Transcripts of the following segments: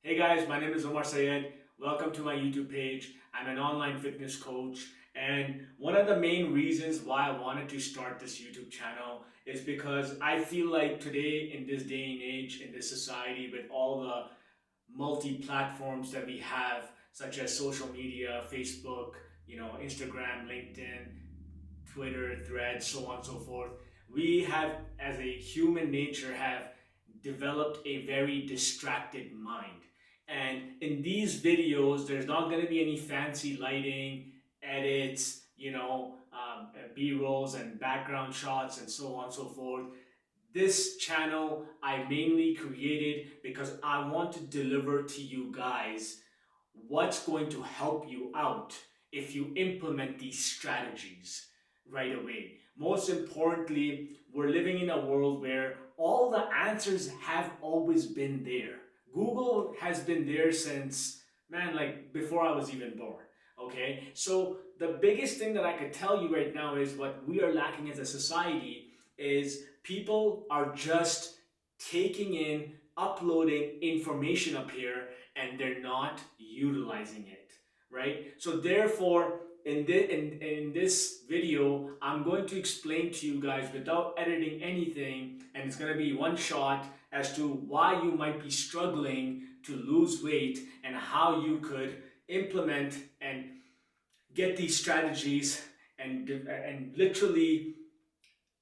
Hey guys, my name is Umar Syed. Welcome to my YouTube page. I'm an online fitness coach, and one of the main reasons why I wanted to start this YouTube channel is because I feel like today, in this day and age, in this society, with all the multi-platforms that we have, such as social media, Facebook, Instagram, LinkedIn, Twitter, Threads, so on and so forth, we have, as a human nature, have developed a very distracted mind. And in these videos, there's not going to be any fancy lighting, edits, B-rolls and background shots and so on and so forth. This channel I mainly created because I want to deliver to you guys what's going to help you out if you implement these strategies right away. Most importantly, we're living in a world where all the answers have always been there. Google has been there since, man, like before I was even born. Okay, so the biggest thing that I could tell you right now is what we are lacking as a society is people are just taking in, uploading information up here, and they're not utilizing it, right? So therefore, in this video, I'm going to explain to you guys without editing anything, and it's going to be one shot as to why you might be struggling to lose weight and how you could implement and get these strategies and literally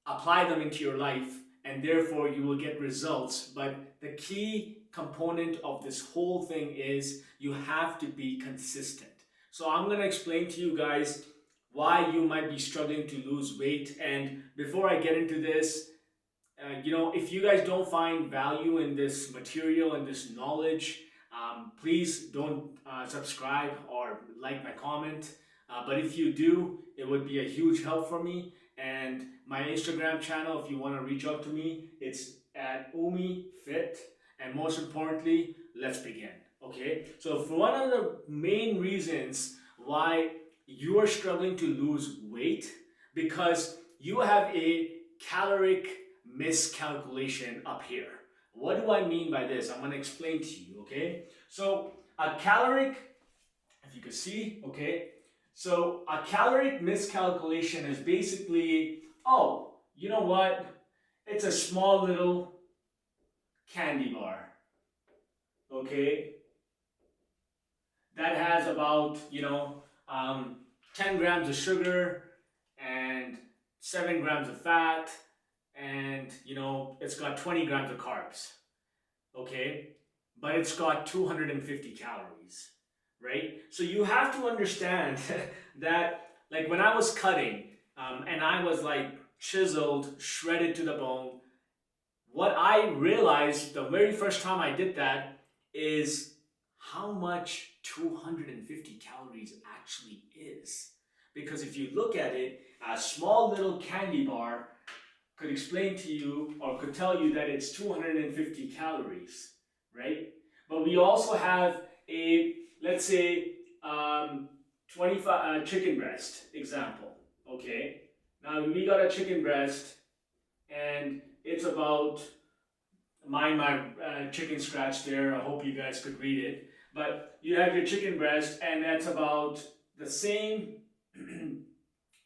apply them into your life, and therefore you will get results. But the key component of this whole thing is you have to be consistent. So I'm going to explain to you guys why you might be struggling to lose weight. And before I get into this, if you guys don't find value in this material and this knowledge, please don't subscribe or like my comment. But if you do, it would be a huge help for me. And my Instagram channel, if you want to reach out to me, it's at UmiFit. And most importantly, let's begin. Okay, so for one of the main reasons why you are struggling to lose weight, because you have a caloric miscalculation up here. What do I mean by this? I'm going to explain to you, okay? So a caloric, if you could see, okay? So a caloric miscalculation is basically, oh, you know what? It's a small little candy bar, okay? That has about, 10 grams of sugar and 7 grams of fat, and it's got 20 grams of carbs, okay, but it's got 250 calories, right? So you have to understand that, like, when I was cutting, and I was like chiseled, shredded to the bone, what I realized the very first time I did that is how much 250 calories actually is. Because if you look at it, a small little candy bar could explain to you or could tell you that it's 250 calories, right? But we also have a, let's say, 25 chicken breast example, okay? Now we got a chicken breast, and it's about, my chicken scratch there. I hope you guys could read it. But you have your chicken breast, and that's about the same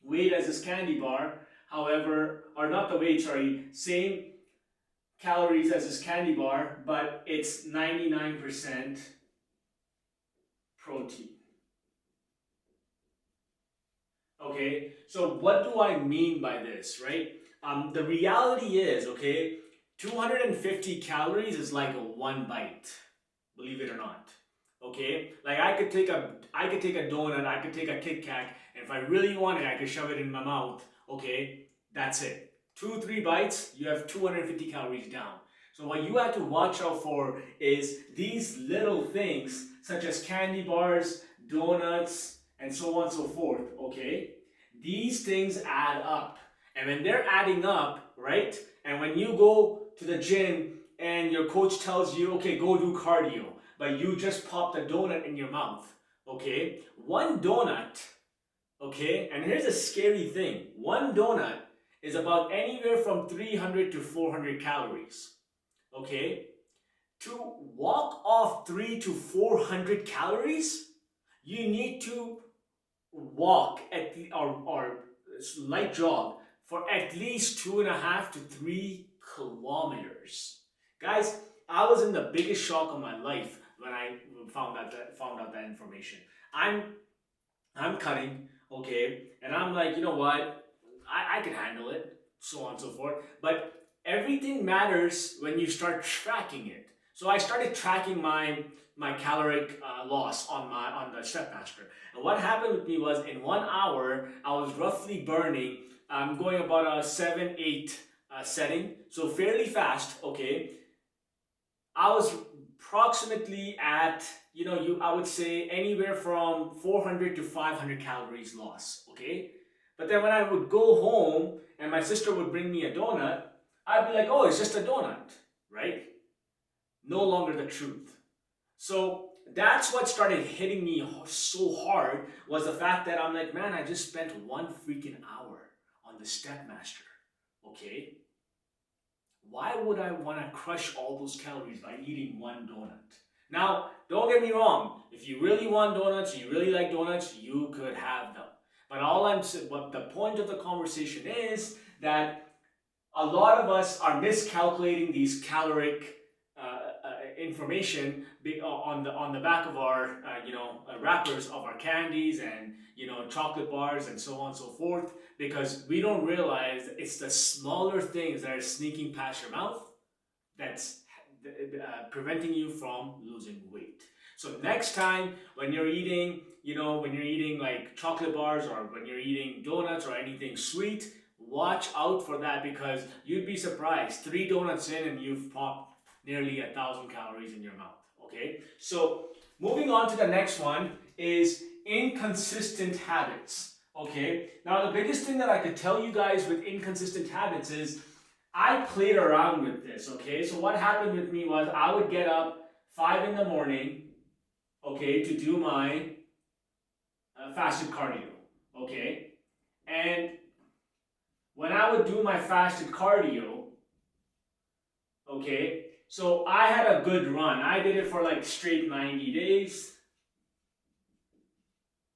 weight as this candy bar. However, or not the weight, sorry, same calories as this candy bar, but it's 99% protein. Okay, so what do I mean by this, right? The reality is, okay, 250 calories is like a one bite, believe it or not. Okay, like I could take a donut, I could take a Kit Kat, and if I really wanted, I could shove it in my mouth. Okay, that's it. 2-3 bites, you have 250 calories down. So what you have to watch out for is these little things such as candy bars, donuts, and so on and so forth. Okay, these things add up, and when they're adding up, right? And when you go to the gym and your coach tells you, okay, go do cardio, but you just popped a donut in your mouth, okay? One donut, okay? And here's a scary thing. One donut is about anywhere from 300 to 400 calories, okay? To walk off 3 to 400 calories, you need to walk or light jog for at least 2.5 to 3 kilometers. Guys, I was in the biggest shock of my life when I found out that information. I'm I'm cutting, okay, and I'm like, you know what, I can handle it, so on and so forth. But everything matters when you start tracking it. So I started tracking my caloric loss on the Stepmaster, and what happened with me was in 1 hour I was roughly burning. I'm going about a 7-8 setting, so fairly fast. Okay, I was approximately at, I would say anywhere from 400 to 500 calories loss. Okay, but then when I would go home and my sister would bring me a donut, I'd be like, oh, it's just a donut, right? No longer the truth. So that's what started hitting me so hard, was the fact that I'm like, man, I just spent 1 freaking hour on the Stepmaster. Okay, why would I want to crush all those calories by eating one donut? Now, don't get me wrong. If you really want donuts, you really like donuts, you could have them. But what the point of the conversation is that a lot of us are miscalculating these caloric information on the back of our wrappers of our candies and chocolate bars and so on and so forth, because we don't realize it's the smaller things that are sneaking past your mouth that's preventing you from losing weight. So next time when you're eating, when you're eating like chocolate bars or when you're eating donuts or anything sweet, watch out for that, because you'd be surprised. 3 donuts in and you've popped nearly 1,000 calories in your mouth. Okay, so moving on to the next one is inconsistent habits. Okay, now the biggest thing that I could tell you guys with inconsistent habits is I played around with this. Okay, so what happened with me was I would get up 5 in the morning, okay, to do my fasted cardio. Okay, and when I would do my fasted cardio, okay, so I had a good run. I did it for like straight 90 days.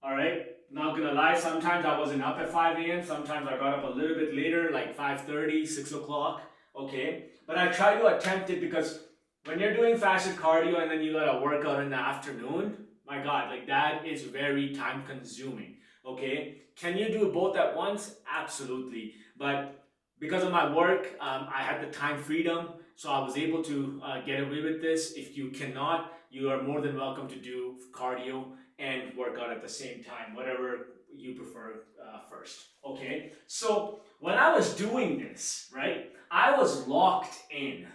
All right, not gonna lie, sometimes I wasn't up at 5 a.m. Sometimes I got up a little bit later, like 5:30, 6 o'clock. Okay, but I try to attempt it, because when you're doing fasted cardio and then you gotta work out in the afternoon, my God, like that is very time consuming. Okay, can you do both at once? Absolutely, but because of my work, I had the time freedom, so I was able to get away with this. If you cannot, you are more than welcome to do cardio and work out at the same time, whatever you prefer first. Okay, so when I was doing this, right, I was locked in.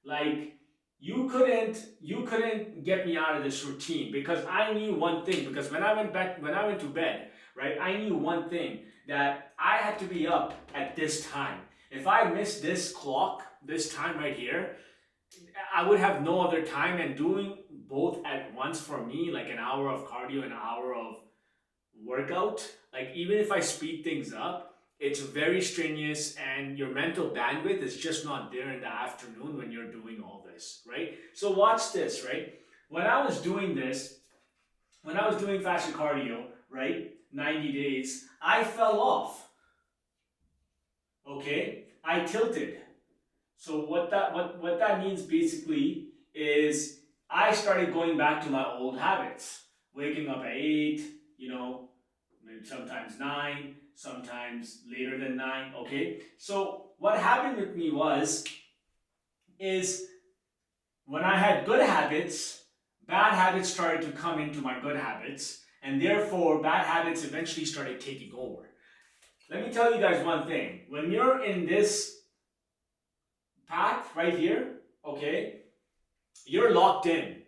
Like you couldn't get me out of this routine, because I knew one thing. Because when I went to bed, right, I knew one thing, that I had to be up at this time. If I missed this clock, this time right here, I would have no other time, and doing both at once for me, like an hour of cardio, an hour of workout, like even if I speed things up, it's very strenuous, and your mental bandwidth is just not there in the afternoon when you're doing all this, right? So watch this, right? When I was doing this, when I was doing fasted cardio, right, 90 days, I fell off. Okay, I tilted. So what that means basically is I started going back to my old habits, waking up at 8, maybe sometimes 9, sometimes later than 9. Okay, so what happened with me is when I had good habits, bad habits started to come into my good habits, and therefore bad habits eventually started taking over. Let me tell you guys one thing: when you're in this path right here, okay, you're locked in.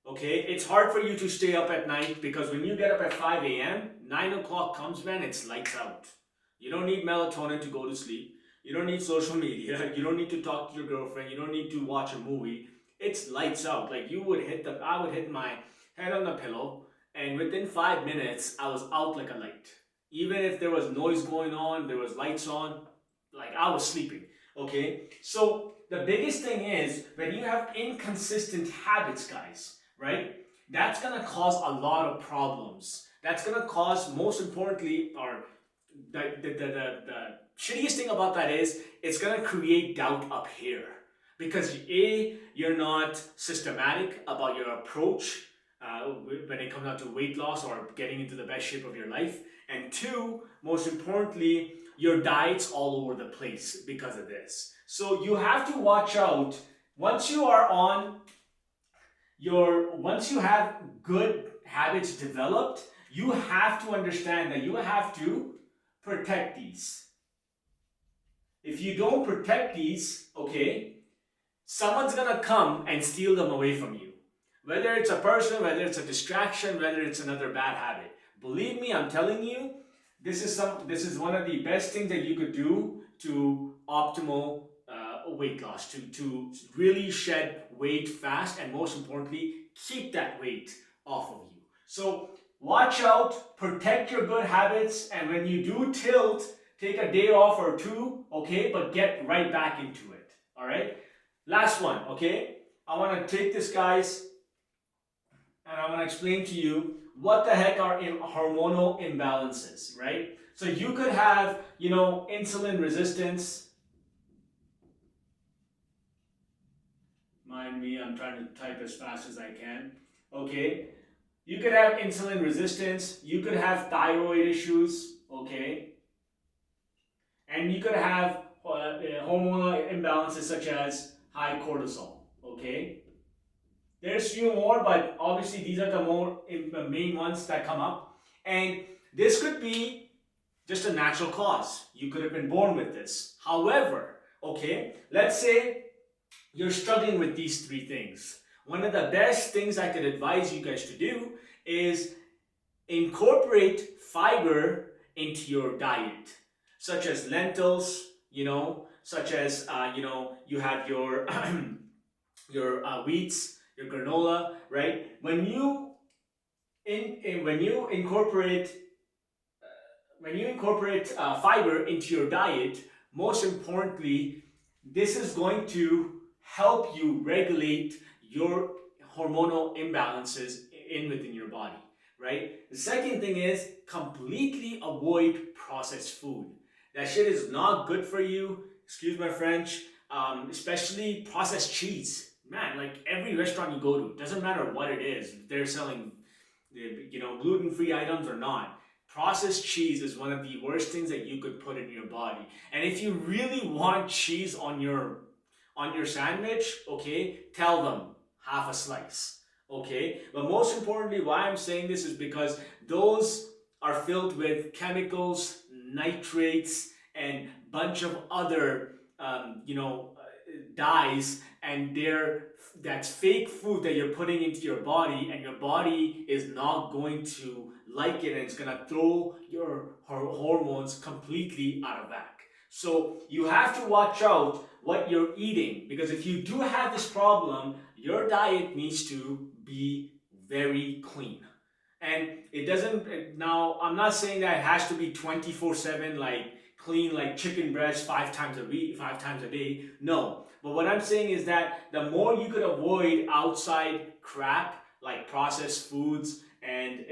Okay, it's hard for you to stay up at night, because when you get up at 5 a.m., 9 o'clock comes, man, it's lights out. You don't need melatonin to go to sleep. You don't need social media. You don't need to talk to your girlfriend. You don't need to watch a movie. It's lights out. Like I would hit my head on the pillow, and within 5 minutes, I was out like a light. Even if there was noise going on, there was lights on, like I was sleeping. Okay, so the biggest thing is when you have inconsistent habits, guys, right? That's gonna cause a lot of problems. That's gonna cause, most importantly, or the shittiest thing about that is it's gonna create doubt up here because you're not systematic about your approach when it comes down to weight loss or getting into the best shape of your life, and two, most importantly, your diet's all over the place because of this. So you have to watch out once you are on once you have good habits developed, you have to understand that you have to protect these. If you don't protect these, okay, someone's gonna come and steal them away from you. Whether it's a person, whether it's a distraction, whether it's another bad habit. Believe me, I'm telling you, this is one of the best things that you could do to optimal weight loss, to really shed weight fast, and most importantly, keep that weight off of you. So watch out, protect your good habits, and when you do tilt, take a day off or two, okay, but get right back into it. All right. Last one, okay? I want to take this, guys, and I'm going to explain to you what the heck are hormonal imbalances, right? So you could have, insulin resistance. Mind me, I'm trying to type as fast as I can. Okay? You could have insulin resistance. You could have thyroid issues, okay? And you could have hormonal imbalances such as high cortisol, okay? There's few more, but obviously these are the main ones that come up. And this could be just a natural cause. You could have been born with this. However, okay, let's say you're struggling with these three things. One of the best things I could advise you guys to do is incorporate fiber into your diet, such as lentils, such as, you have your, your wheats, your granola, right? When you incorporate fiber into your diet, most importantly, this is going to help you regulate your hormonal imbalances within your body, right? The second thing is completely avoid processed food. That shit is not good for you. Excuse my French. Especially processed cheese. Man, like every restaurant you go to, doesn't matter what it is, they're selling, gluten-free items or not. Processed cheese is one of the worst things that you could put in your body. And if you really want cheese on your sandwich, okay, tell them half a slice, okay? But most importantly, why I'm saying this is because those are filled with chemicals, nitrates, and bunch of other, dyes, and that's fake food that you're putting into your body, and your body is not going to like it, and it's gonna throw your hormones completely out of whack. So you have to watch out what you're eating, because if you do have this problem, your diet needs to be very clean. And it doesn't, now I'm not saying that it has to be 24/7, like clean like chicken breast 5 times a week, 5 times a day. No. But what I'm saying is that the more you could avoid outside crap like processed foods and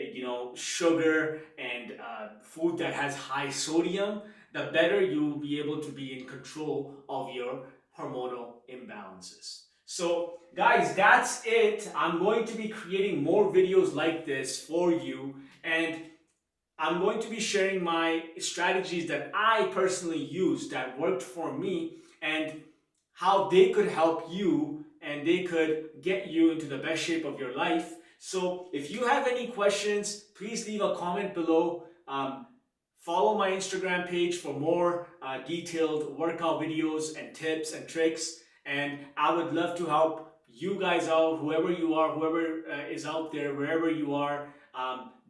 sugar and food that has high sodium, the better you'll be able to be in control of your hormonal imbalances. So guys, that's it. I'm going to be creating more videos like this for you, and I'm going to be sharing my strategies that I personally used that worked for me, and how they could help you and they could get you into the best shape of your life. So if you have any questions, please leave a comment below. Follow my Instagram page for more detailed workout videos and tips and tricks. And I would love to help you guys out, whoever you are, whoever is out there, wherever you are.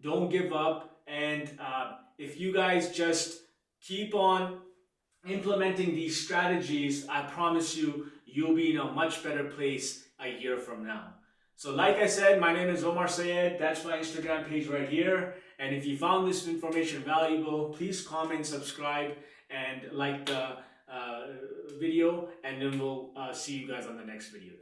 Don't give up. And if you guys just keep on implementing these strategies, I promise you, you'll be in a much better place a year from now. So like I said, my name is Umar Syed. That's my Instagram page right here. And if you found this information valuable, please comment, subscribe, and like the video, and then we'll see you guys on the next video.